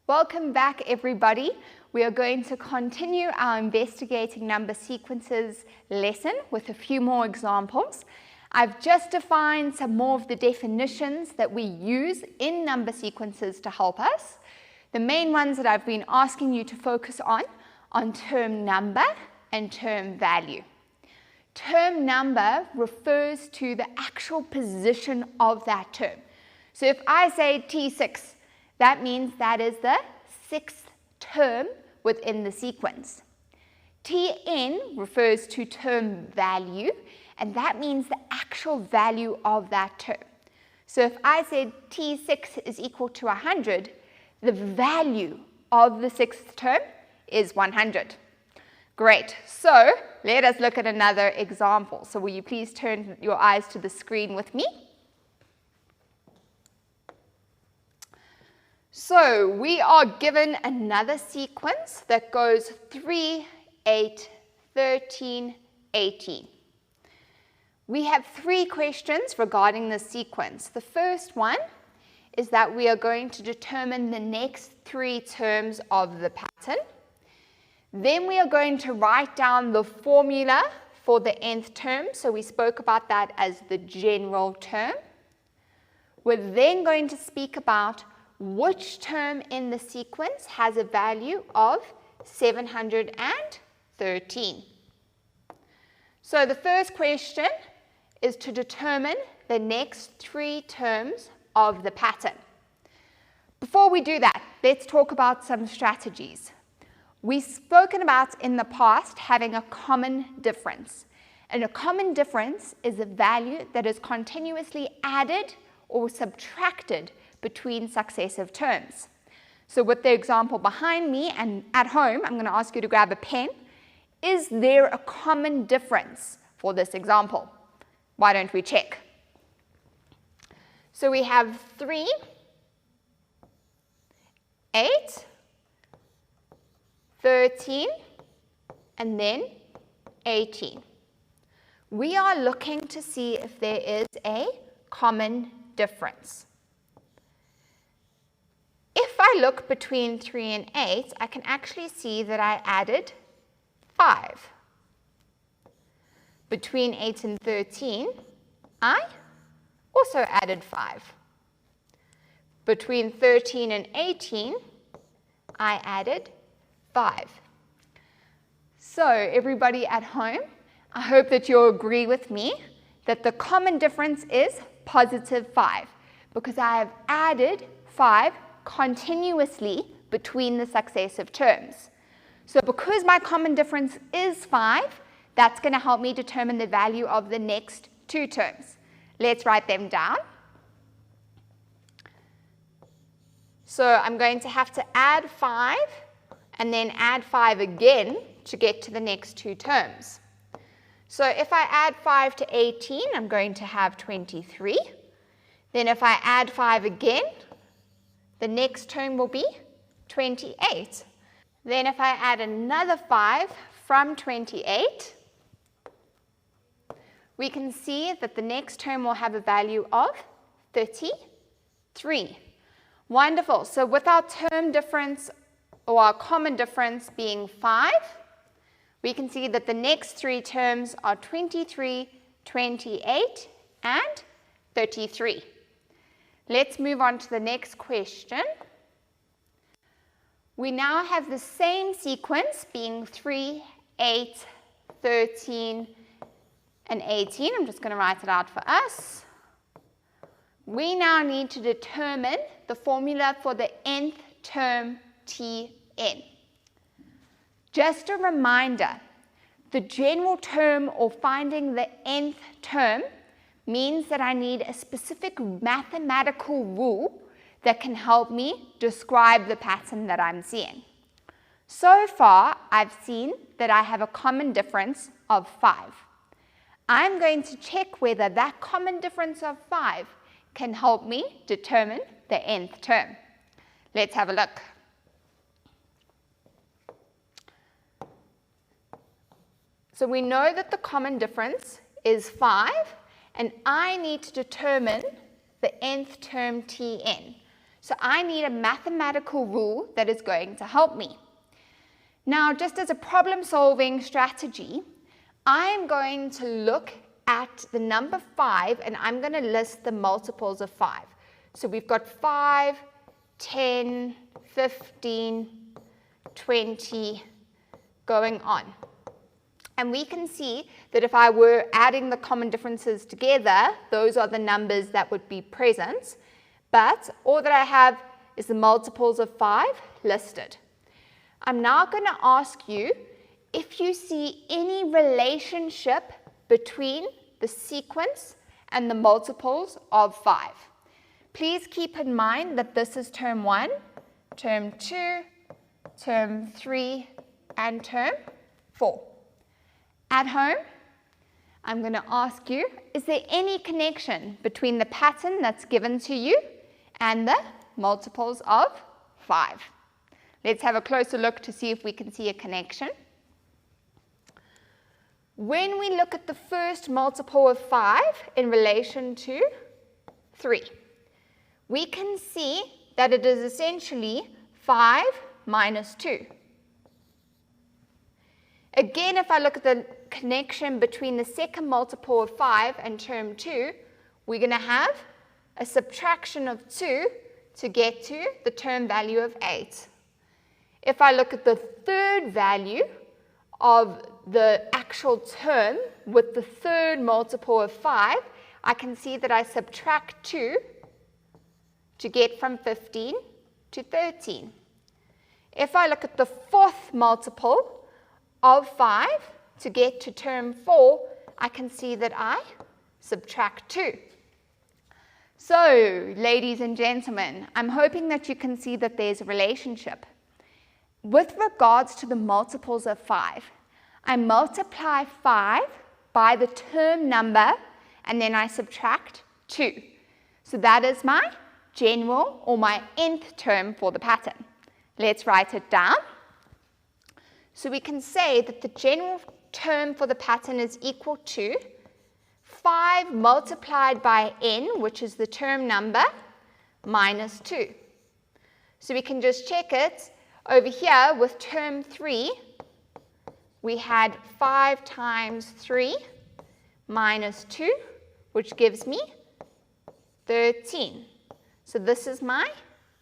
Welcome back, everybody. We are going to continue our investigating number sequences lesson with a few more examples. I've just defined some more of the definitions that we use in number sequences to help us. The main ones that I've been asking you to focus on term number and term value. Term number refers to the actual position of that term. So if I say T6, that means that is the sixth term within the sequence. Tn refers to term value, and that means the actual value of that term. So if I said T6 is equal to 100, the value of the sixth term is 100. Great. So let us look at another example. So will you please turn your eyes to the screen with me? So we are given another sequence that goes 3, 8, 13, 18. We have three questions regarding this sequence. The first one is that we are going to determine the next three terms of the pattern. Then we are going to write down the formula for the nth term. So we spoke about that as the general term. We're then going to speak about which term in the sequence has a value of 713. So the first question is to determine the next three terms of the pattern. Before we do that, let's talk about some strategies. We've spoken about in the past having a common difference. And a common difference is a value that is continuously added or subtracted between successive terms. So with the example behind me and at home, I'm going to ask you to grab a pen. Is there a common difference for this example? Why don't we check? So we have 3, 8, 13, and then 18. We are looking to see if there is a common difference. If I look between 3 and 8, I can actually see that I added 5. Between 8 and 13, I also added 5. Between 13 and 18, I added 5. So everybody at home, I hope that you'll agree with me that the common difference is positive 5 because I have added 5 continuously between the successive terms. So because my common difference is 5, that's going to help me determine the value of the next two terms. Let's write them down. So I'm going to have to add 5 and then add 5 again to get to the next two terms. So if I add 5 to 18, I'm going to have 23. Then if I add 5 again, the next term will be 28. Then if I add another 5 from 28, we can see that the next term will have a value of 33. Wonderful. So with our term difference or our common difference being 5, we can see that the next three terms are 23, 28, and 33. Let's move on to the next question. We now have the same sequence being 3, 8, 13, and 18. I'm just going to write it out for us. We now need to determine the formula for the nth term Tn. Just a reminder, the general term or finding the nth term means that I need a specific mathematical rule that can help me describe the pattern that I'm seeing. So far, I've seen that I have a common difference of 5. I'm going to check whether that common difference of 5 can help me determine the nth term. Let's have a look. So we know that the common difference is 5, and I need to determine the nth term Tn. So I need a mathematical rule that is going to help me. Now, just as a problem-solving strategy, I'm going to look at the number 5 and I'm going to list the multiples of 5. So we've got 5, 10, 15, 20, going on. And we can see that if I were adding the common differences together, those are the numbers that would be present. But all that I have is the multiples of 5 listed. I'm now going to ask you if you see any relationship between the sequence and the multiples of 5. Please keep in mind that this is term 1, term 2, term 3, and term 4. At home, I'm going to ask you, is there any connection between the pattern that's given to you and the multiples of 5? Let's have a closer look to see if we can see a connection. When we look at the first multiple of 5 in relation to 3, we can see that it is essentially 5 minus 2. Again, if I look at the connection between the second multiple of 5 and term 2, we're going to have a subtraction of 2 to get to the term value of 8. If I look at the third value of the actual term with the third multiple of 5, I can see that I subtract 2 to get from 15 to 13. If I look at the fourth multiple of 5 to get to term 4, I can see that I subtract 2. So, ladies and gentlemen, I'm hoping that you can see that there's a relationship. With regards to the multiples of 5, I multiply 5 by the term number and then I subtract 2. So that is my general or my nth term for the pattern. Let's write it down. So we can say that the general term for the pattern is equal to 5 multiplied by n, which is the term number, minus 2. So we can just check it. Over here with term 3, we had 5 times 3 minus 2, which gives me 13. So this is my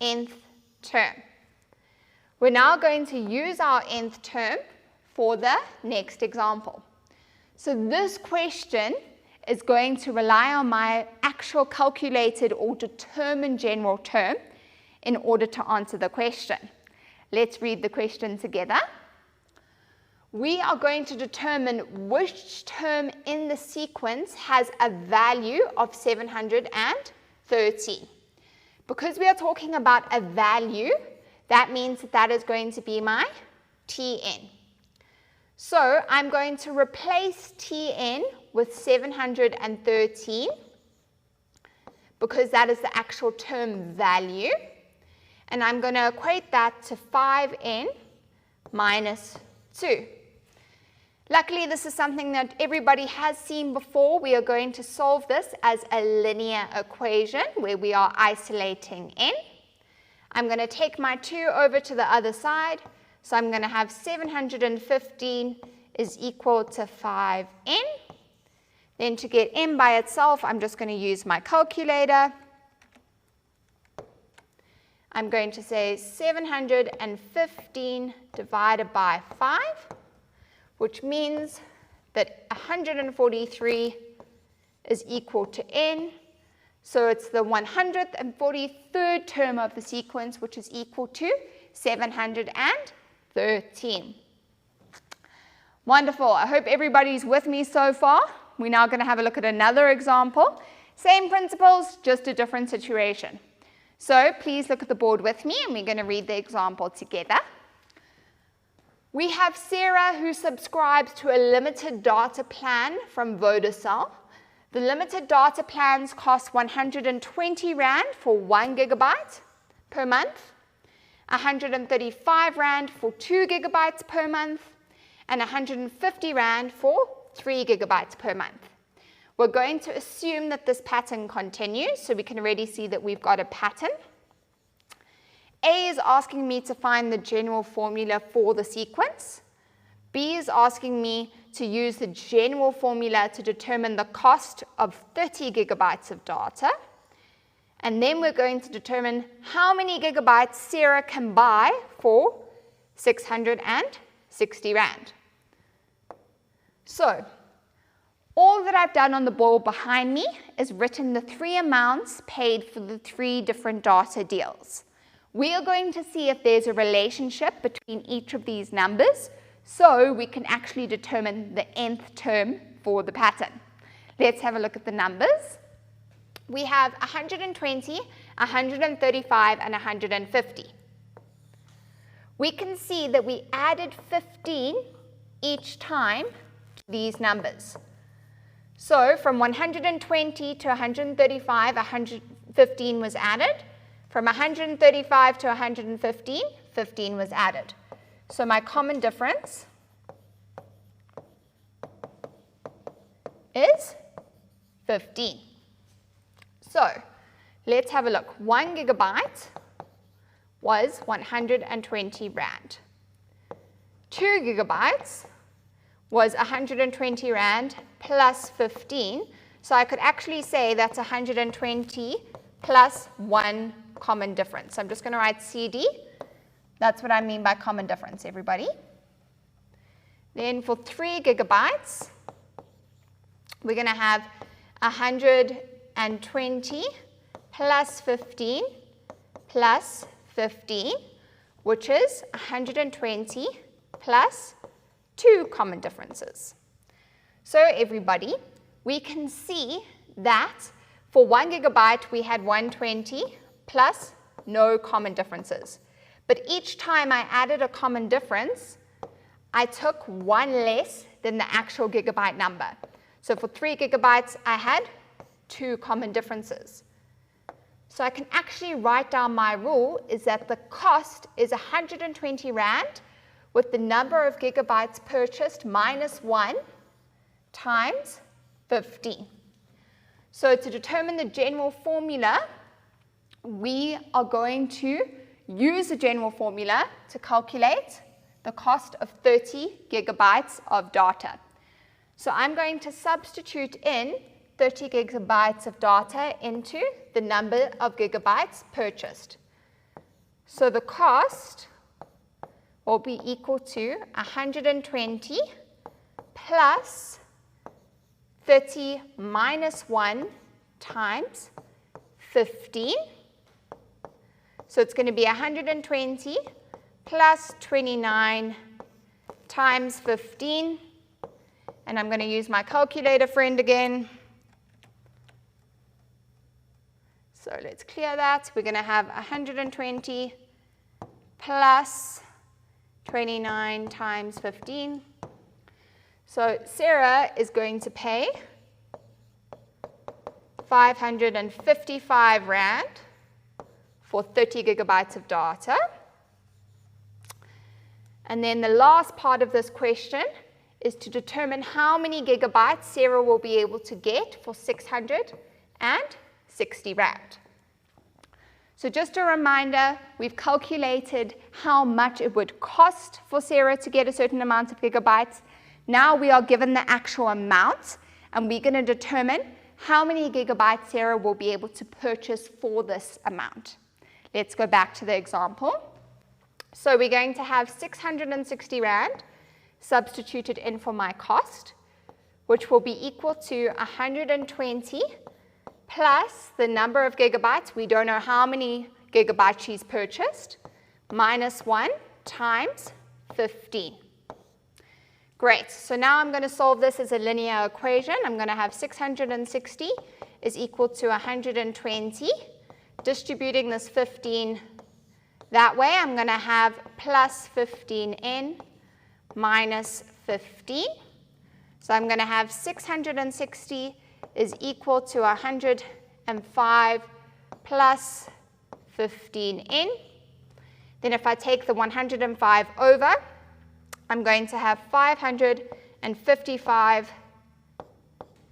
nth term. We're now going to use our nth term for the next example. So this question is going to rely on my actual calculated or determined general term in order to answer the question. Let's read the question together. We are going to determine which term in the sequence has a value of 713. Because we are talking about a value, that means that that is going to be my Tn. So I'm going to replace Tn with 713 because that is the actual term value. And I'm going to equate that to 5n minus 2. Luckily, this is something that everybody has seen before. We are going to solve this as a linear equation where we are isolating n. I'm going to take my 2 over to the other side. So I'm going to have 715 is equal to 5n. Then to get n by itself, I'm just going to use my calculator. I'm going to say 715 divided by 5, which means that 143 is equal to n. So it's the 143rd term of the sequence, which is equal to 713. Wonderful. I hope everybody's with me so far. We're now going to have a look at another example. Same principles, just a different situation. So please look at the board with me and we're going to read the example together. We have Sarah who subscribes to a limited data plan from Vodacell. The limited data plans cost 120 Rand for 1 gigabyte per month, 135 Rand for 2 gigabytes per month, and 150 Rand for 3 gigabytes per month. We're going to assume that this pattern continues, so we can already see that we've got a pattern. A is asking me to find the general formula for the sequence. B is asking me to use the general formula to determine the cost of 30 gigabytes of data. And then we're going to determine how many gigabytes Sarah can buy for 660 Rand. So, all that I've done on the board behind me is written the 3 amounts paid for the 3 different data deals. We are going to see if there's a relationship between each of these numbers so we can actually determine the nth term for the pattern. Let's have a look at the numbers. We have 120, 135, and 150. We can see that we added 15 each time to these numbers. So from 120 to 135, 115 was added. From 135 to 115, 15 was added. So my common difference is 15. So let's have a look. 1 gigabyte was 120 Rand. 2 gigabytes was 120 Rand plus 15. So I could actually say that's 120 plus 1 common difference. So I'm just going to write CD. That's what I mean by common difference, everybody. Then for 3 gigabytes, we're going to have 120 plus 15 plus 15, which is 120 plus 2 common differences. So everybody, we can see that for 1 gigabyte we had 120 plus no common differences. But each time I added a common difference, I took 1 less than the actual gigabyte number. So for 3 gigabytes, I had 2 common differences. So I can actually write down my rule is that the cost is 120 Rand with the number of gigabytes purchased minus 1 times 15. So to determine the general formula, we are going to use the general formula to calculate the cost of 30 gigabytes of data. So I'm going to substitute in 30 gigabytes of data into the number of gigabytes purchased. So the cost will be equal to 120 plus 30 minus 1 times 15. So it's going to be 120 plus 29 times 15. And I'm going to use my calculator friend again. So let's clear that. We're going to have 120 plus 29 times 15. So Sarah is going to pay 555 Rand for 30 gigabytes of data. And then the last part of this question is to determine how many gigabytes Sarah will be able to get for 660 Rand. So just a reminder, we've calculated how much it would cost for Sarah to get a certain amount of gigabytes. Now we are given the actual amount, and we're going to determine how many gigabytes Sarah will be able to purchase for this amount. Let's go back to the example. So we're going to have 660 Rand substituted in for my cost, which will be equal to 120 plus the number of gigabytes, we don't know how many gigabytes she's purchased, minus 1 times 15. Great, so now I'm going to solve this as a linear equation. I'm going to have 660 is equal to 120. Distributing this 15 that way, I'm going to have plus 15n minus 15. So I'm going to have 660 is equal to 105 plus 15n. Then if I take the 105 over, I'm going to have 555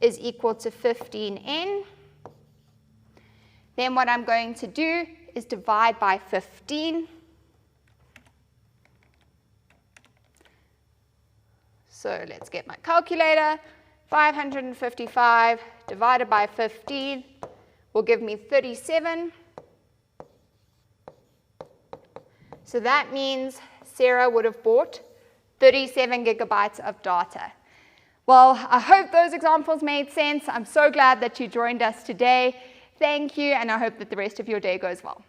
is equal to 15n. Then what I'm going to do is divide by 15. So let's get my calculator. 555 divided by 15 will give me 37. So that means Sarah would have bought 37 gigabytes of data. Well, I hope those examples made sense. I'm so glad that you joined us today. Thank you, and I hope that the rest of your day goes well.